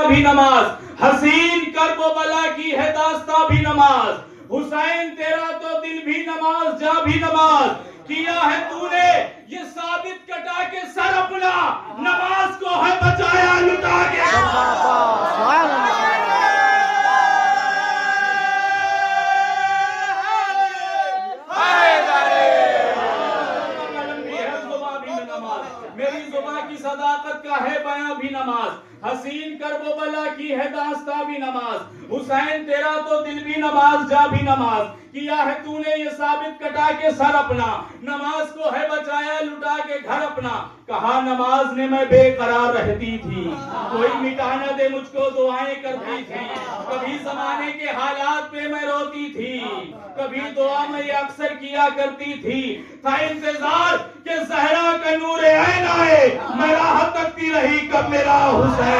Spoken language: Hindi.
भी नमाज, हसीन कर्ब बला की है दास्ता भी नमाज, हुसैन तेरा तो दिल भी नमाज जा भी नमाज, किया है तूने ये साबित कटा के सर अपना, नमाज को है बचाया लुटा के। मेरी जुबान की सदाकत का है बयां भी नमाज, हसीन कर्बो बला की है दास्ता भी नमाज, हुसैन तेरा तो दिल भी नमाज जा भी नमाज, किया है तूने ये साबित कटा के सर अपना, नमाज को है बचाया लुटा के घर अपना। कहा नमाज ने मैं बेकरार रहती थी, कोई मिटा न दे मुझको दुआएं करती थी, कभी जमाने के हालात पे मैं रोती थी, कभी दुआ मैं अक्सर किया करती थी, था इंतजार के जहरा का नूर ऐन आए, मैं राह तकती रही कब मेरा हुसैन।